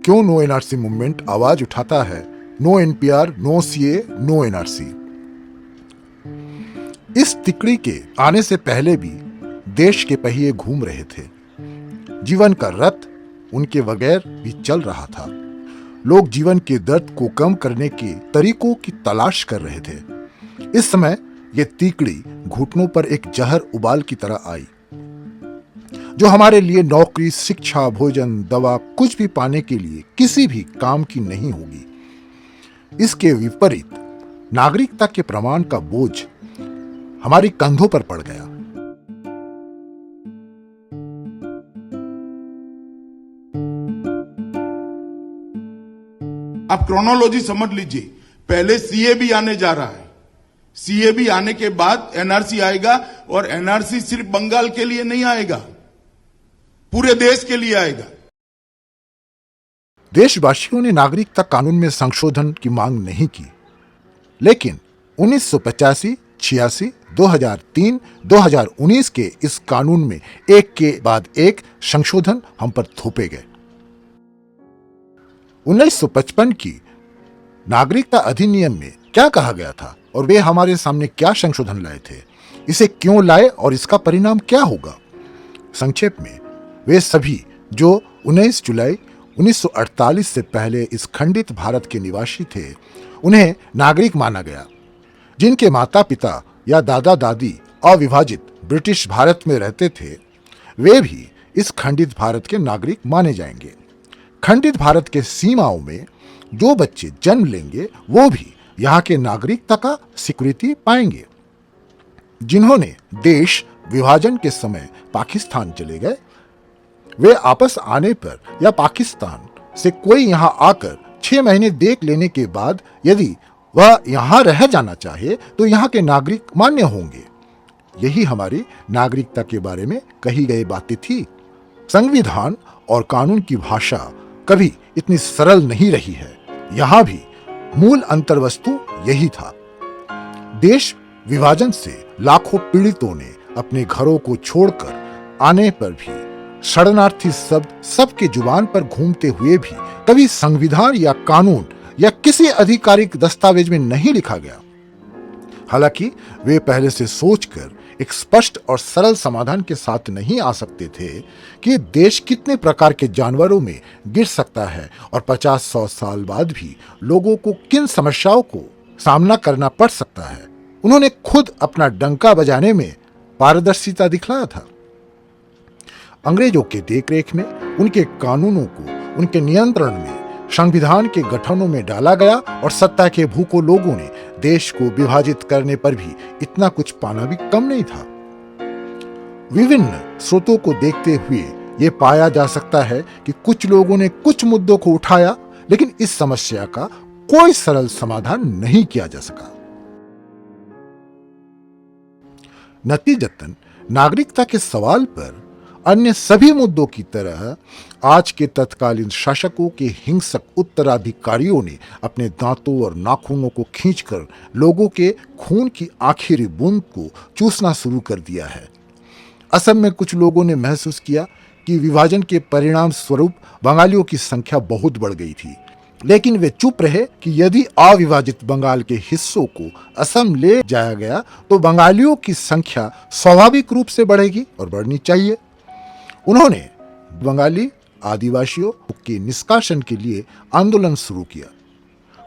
क्यों no NRC movement आवाज उठाता है, no NPR, no CA, no NRC. इस तिकड़ी के आने से पहले भी देश के पहिए घूम रहे थे। जीवन का रथ उनके बगैर भी चल रहा था। लोग जीवन के दर्द को कम करने के तरीकों की तलाश कर रहे थे। इस समय ये तीकड़ी घुटनों पर एक जहर उबाल की तरह आई, जो हमारे लिए नौकरी, शिक्षा, भोजन, दवा कुछ भी पाने के लिए किसी भी काम की नहीं होगी। इसके विपरीत नागरिकता के प्रमाण का बोझ हमारी कंधों पर पड़ गया। आप क्रोनोलॉजी समझ लीजिए। पहले सीए भी आने जा रहा है, सीए भी आने के बाद एनआरसी आएगा, और एनआरसी सिर्फ बंगाल के लिए नहीं आएगा, पूरे देश के लिए आएगा। देशवासियों ने नागरिकता कानून में संशोधन की मांग नहीं की, लेकिन 1985, 86, 2003, 2019 के इस कानून में एक के बाद एक संशोधन हम पर थोपे गए। 1955 की नागरिकता अधिनियम में क्या कहा गया था और वे हमारे सामने क्या संशोधन लाए थे, इसे क्यों लाए और इसका परिणाम क्या होगा? संक्षेप में, वे सभी जो 19 जुलाई 1948 से पहले इस खंडित भारत के निवासी थे, उन्हें नागरिक माना गया। जिनके माता पिता या दादा दादी अविभाजित ब्रिटिश भारत में रहते थे, वे भी इस खंडित भारत के नागरिक माने जाएंगे। खंडित भारत के सीमाओं में जो बच्चे जन्म लेंगे, वो भी यहाँ के नागरिकता का स्वीकृति पाएंगे। जिन्होंने देश विभाजन के समय पाकिस्तान चले गए, वे वापस आने पर या पाकिस्तान से कोई यहां आकर 6 महीने देख लेने के बाद यदि वह यहां रह जाना चाहे तो यहां के नागरिक मान्य होंगे। यही हमारी नागरिकता के बारे में कही गई बातें थी। संविधान और कानून की भाषा कभी इतनी सरल नहीं रही है। यहां भी मूल अंतर्वस्तु यही था। देश विभाजन से लाखों पीड़ितों ने अपने घरों को छोड़कर आने पर भी शरणार्थी शब्द सबके जुबान पर घूमते हुए भी कभी संविधान या कानून या किसी आधिकारिक दस्तावेज में नहीं लिखा गया। हालांकि वे पहले से सोचकर एक स्पष्ट और सरल समाधान के साथ नहीं आ सकते थे कि देश कितने प्रकार के जानवरों में गिर सकता है और 50-100 साल बाद भी लोगों को किन समस्याओं को सामना करना पड़ सकता है। उन्होंने खुद अपना डंका बजाने में पारदर्शिता दिखलाया था। अंग्रेजों के देखरेख में उनके कानूनों को उनके नियंत्रण में संविधान के गठनों में डाला गया और सत्ता के भूखों लोगों ने देश को विभाजित करने पर भी इतना कुछ पाना भी कम नहीं था। विभिन्न स्रोतों को देखते हुए ये पाया जा सकता है कि कुछ लोगों ने कुछ मुद्दों को उठाया, लेकिन इस समस्या का कोई सरल समाधान नहीं किया जा सका। नतीजतन नागरिकता के सवाल पर अन्य सभी मुद्दों की तरह आज के तत्कालीन शासकों के हिंसक उत्तराधिकारियों ने अपने दांतों और नाखूनों को खींचकर लोगों के खून की आखिरी बूंद को चूसना शुरू कर दिया है। असम में कुछ लोगों ने महसूस किया कि विभाजन के परिणाम स्वरूप बंगालियों की संख्या बहुत बढ़ गई थी, लेकिन वे चुप रहे कि यदि अविभाजित बंगाल के हिस्सों को असम ले जाया गया तो बंगालियों की संख्या स्वाभाविक रूप से बढ़ेगी और बढ़नी चाहिए। उन्होंने बंगाली आदिवासियों के निष्कासन के लिए आंदोलन शुरू किया।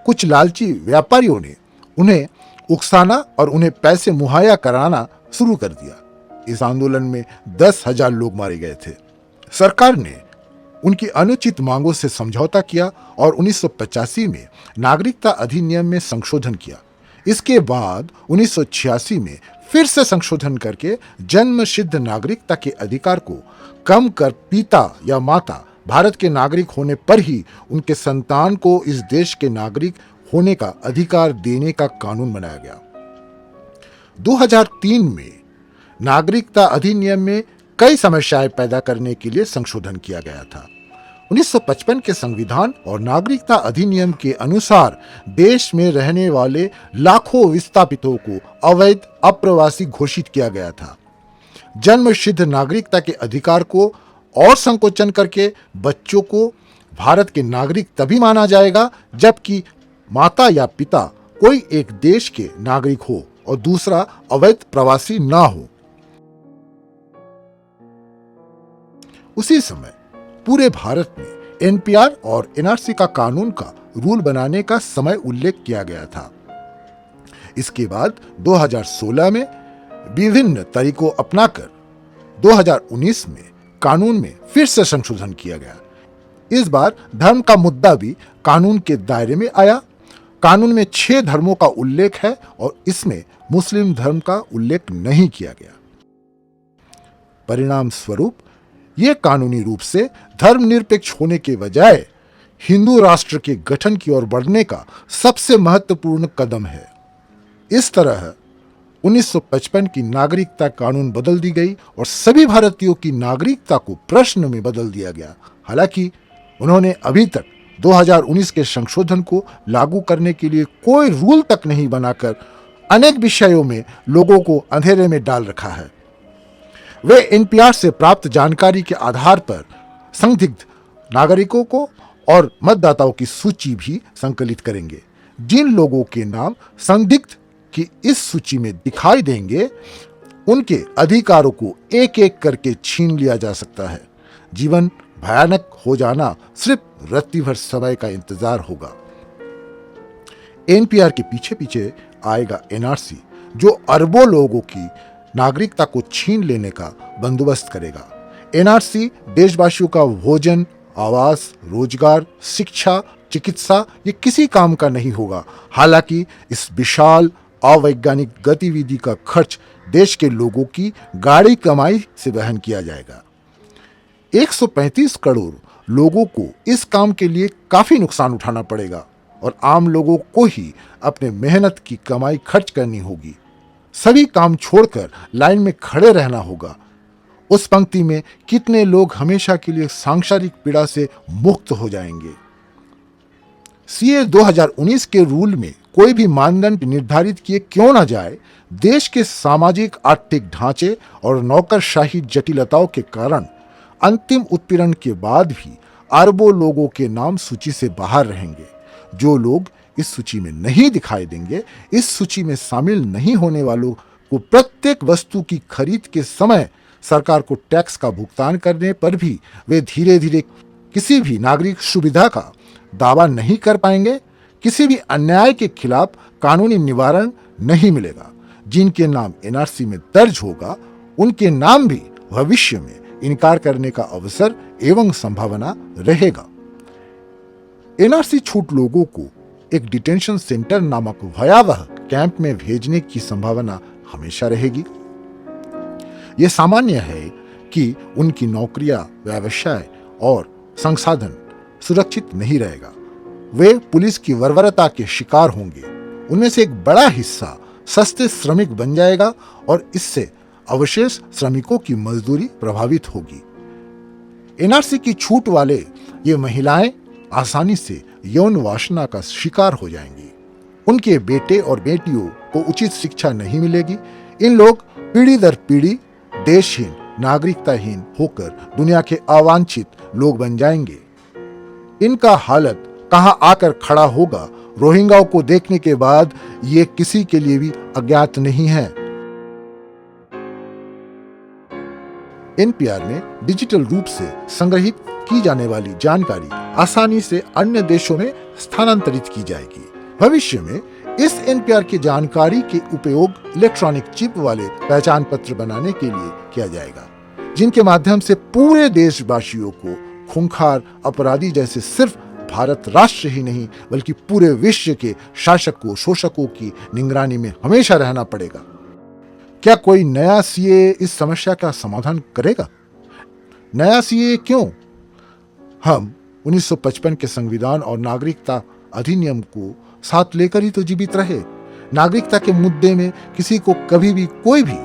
कुछ लालची व्यापारियों ने उन्हें उकसाना और उन्हें पैसे मुहैया कराना शुरू कर दिया। इस आंदोलन में 10,000 लोग मारे गए थे। सरकार ने उनकी अनुचित मांगों से समझौता किया और 1985 में नागरिकता अधिनियम में संशोधन किया। इसके बाद 1986 में फिर से संशोधन करके जन्म सिद्ध नागरिकता के अधिकार को कम कर पिता या माता भारत के नागरिक होने पर ही उनके संतान को इस देश के नागरिक होने का अधिकार देने का कानून बनाया गया। 2003 में नागरिकता अधिनियम में कई समस्याएं पैदा करने के लिए संशोधन किया गया था। 1955 के संविधान और नागरिकता अधिनियम के अनुसार देश में रहने वाले लाखों विस्थापितों को अवैध अप्रवासी घोषित किया गया था। जन्म सिद्ध नागरिकता के अधिकार को और संकोचन करके बच्चों को भारत के नागरिक तभी माना जाएगा जबकि माता या पिता कोई एक देश के नागरिक हो और दूसरा अवैध प्रवासी ना हो। उसी समय पूरे भारत में एनपीआर और एनआरसी का कानून का रूल बनाने का समय उल्लेख किया गया था। इसके बाद 2016 में विभिन्न तरीकों अपनाकर 2019 में कानून में फिर से संशोधन किया गया। इस बार धर्म का मुद्दा भी कानून के दायरे में आया। कानून में 6 धर्मों का उल्लेख है और इसमें मुस्लिम धर्म का उल्लेख नहीं किया गया। परिणाम स्वरूप यह कानूनी रूप से धर्मनिरपेक्ष होने के बजाय हिंदू राष्ट्र के गठन की ओर बढ़ने का सबसे महत्वपूर्ण कदम है। इस तरह 1955 की नागरिकता कानून बदल दी गई और सभी भारतीयों की नागरिकता को प्रश्न में बदल दिया गया। हालांकि उन्होंने अभी तक 2019 के संशोधन को लागू करने के लिए कोई रूल तक नहीं बनाकर अनेक विषयों में लोगों को अंधेरे में डाल रखा है। वे एनपीआर से प्राप्त जानकारी के आधार पर संदिग्ध नागरिकों को और मतदाताओं की सूची भी संकलित करेंगे। जिन लोगों के नाम संदिग्ध की इस सूची में दिखाई देंगे उनके अधिकारों को एक एक करके छीन लिया जा सकता है। जीवन भयानक हो जाना सिर्फ रत्ती भर समय का इंतजार होगा। एनपीआर के पीछे पीछे आएगा एनआरसी, जो अरबों लोगों की नागरिकता को छीन लेने का बंदोबस्त करेगा। एनआरसी देशवासियों का भोजन, आवास, रोजगार, शिक्षा, चिकित्सा ये किसी काम का नहीं होगा। हालांकि इस विशाल अवैज्ञानिक गतिविधि का खर्च देश के लोगों की गाढ़ी कमाई से वहन किया जाएगा। 135 करोड़ लोगों को इस काम के लिए काफी नुकसान उठाना पड़ेगा और आम लोगों को ही अपने मेहनत की कमाई खर्च करनी होगी। सभी काम छोड़कर लाइन में खड़े रहना होगा। उस पंक्ति में कितने लोग हमेशा के लिए सांसारिक पीड़ा से मुक्त हो जाएंगे। सीए 2019 के रूल में कोई भी मानदंड निर्धारित किए क्यों ना जाए, देश के सामाजिक आर्थिक ढांचे और नौकरशाही जटिलताओं के कारण अंतिम उत्पीड़न के बाद भी अरबों लोगों के नाम सूची से बाहर रहेंगे। जो लोग इस सूची में नहीं दिखाई देंगे, इस सूची में शामिल नहीं होने वालों को प्रत्येक वस्तु की खरीद के समय सरकार को टैक्स का भुगतान करने पर भी वे धीरे धीरे किसी भी नागरिक सुविधा का दावा नहीं कर पाएंगे। किसी भी अन्याय के खिलाफ कानूनी निवारण नहीं मिलेगा। जिनके नाम एनआरसी में दर्ज होगा उनके नाम भी भविष्य में इनकार करने का अवसर एवं संभावना रहेगा। एनआरसी छूट लोगों को एक डिटेंशन सेंटर नामक भयावह कैंप में भेजने की संभावना हमेशा रहेगी। यह सामान्य है कि उनकी नौकरियां, व्यवसाय और संसाधन सुरक्षित नहीं रहेगा। वे पुलिस की बर्बरता के शिकार होंगे। उनमें से एक बड़ा हिस्सा सस्ते श्रमिक बन जाएगा और इससे अवशेष श्रमिकों की मजदूरी प्रभावित होगी। एनआरसी की छूट वाले ये महिलाएं आसानी से यौन वासना का शिकार हो जाएंगी। उनके बेटे और बेटियों को उचित शिक्षा नहीं मिलेगी। इन लोग पीढ़ी दर पीढ़ी देशहीन, नागरिकताहीन होकर दुनिया के अवांछित लोग बन जाएंगे। इनका हालत कहां आकर खड़ा होगा, रोहिंग्याओं को देखने के बाद ये किसी के लिए भी अज्ञात नहीं है। एनपीआर में डिजिटल रूप से संग्रहित की जाने वाली जानकारी आसानी से अन्य देशों में स्थानांतरित की जाएगी। भविष्य में इस एनपीआर की जानकारी के उपयोग इलेक्ट्रॉनिक चिप वाले पहचान पत्र बनाने के लिए किया जाएगा, जिनके माध्यम से पूरे देशवासियों को खूंखार अपराधी जैसे सिर्फ भारत राष्ट्र ही नहीं बल्कि पूरे विश्व के शासकों, शोषकों की निगरानी में हमेशा रहना पड़ेगा। क्या कोई नया सीए इस समस्या का समाधान करेगा? नया सीए क्यों? हम 1955 के संविधान और नागरिकता अधिनियम को साथ लेकर ही तो जीवित रहे। नागरिकता के मुद्दे में किसी को कभी भी कोई भी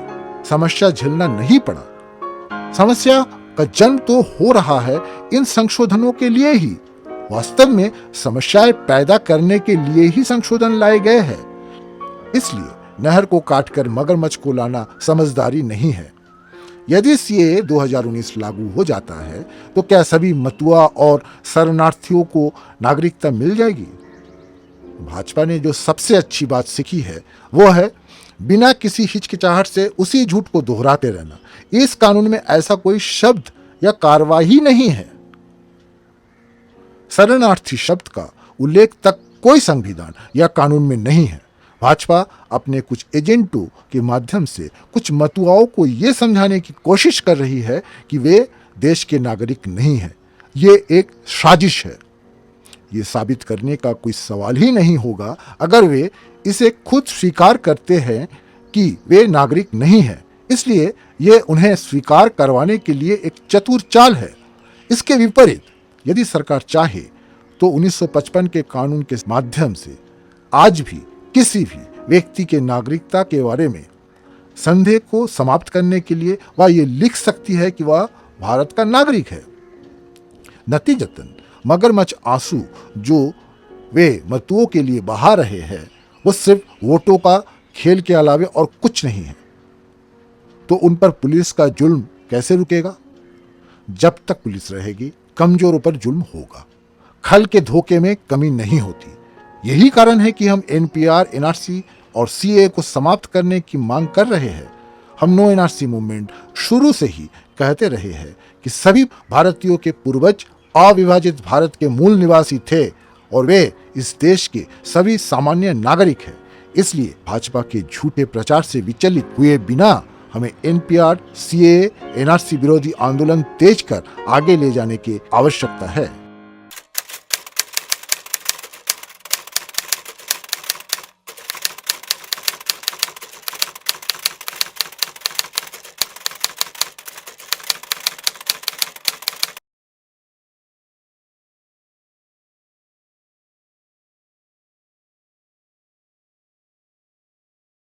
समस्या झेलना नहीं पड़ा। समस्या का जन्म तो हो रहा है इन संशोधनों के लिए ही। वास्तव में समस्याएं पैदा करने के लिए ही संशोधन लाए गए हैं। इसलिए नहर को काटकर मगरमच्छ को लाना समझदारी नहीं है। यदि सीए 2019 लागू हो जाता है तो क्या सभी मतुआ और शरणार्थियों को नागरिकता मिल जाएगी? भाजपा ने जो सबसे अच्छी बात सीखी है वो है बिना किसी हिचकिचाहट से उसी झूठ को दोहराते रहना। इस कानून में ऐसा कोई शब्द या कार्यवाही नहीं है। शरणार्थी शब्द का उल्लेख तक कोई संविधान या कानून में नहीं है। भाजपा अपने कुछ एजेंटों के माध्यम से कुछ मतुआओं को यह समझाने की कोशिश कर रही है कि वे देश के नागरिक नहीं हैं। ये एक साजिश है। ये साबित करने का कोई सवाल ही नहीं होगा अगर वे इसे खुद स्वीकार करते हैं कि वे नागरिक नहीं हैं। इसलिए यह उन्हें स्वीकार करवाने के लिए एक चतुर चाल है। इसके विपरीत यदि सरकार चाहे तो 1955 के कानून के माध्यम से आज भी किसी भी व्यक्ति के नागरिकता के बारे में संदेह को समाप्त करने के लिए वह ये लिख सकती है कि वह भारत का नागरिक है। नतीजतन मगरमच्छ आंसू जो वे मतुओं के लिए बहा रहे हैं वो सिर्फ वोटों का खेल के अलावे और कुछ नहीं है। तो उन पर पुलिस का जुल्म कैसे रुकेगा? जब तक पुलिस रहेगी कमजोरों पर जुल्म होगा। खल के धोखे में कमी नहीं होती। यही कारण है कि हम एनपीआर, एनआरसी और सीए को समाप्त करने की मांग कर रहे हैं। हम नो एनआरसी मूवमेंट शुरू से ही कहते रहे हैं कि सभी भारतीयों के पूर्वज अविभाजित भारत के मूल निवासी थे और वे इस देश के सभी सामान्य नागरिक हैं। इसलिए भाजपा के झूठे प्रचार से विचलित हुए बिना हमें एनपीआर, सीए, एनआरसी विरोधी आंदोलन तेज कर आगे ले जाने की आवश्यकता है।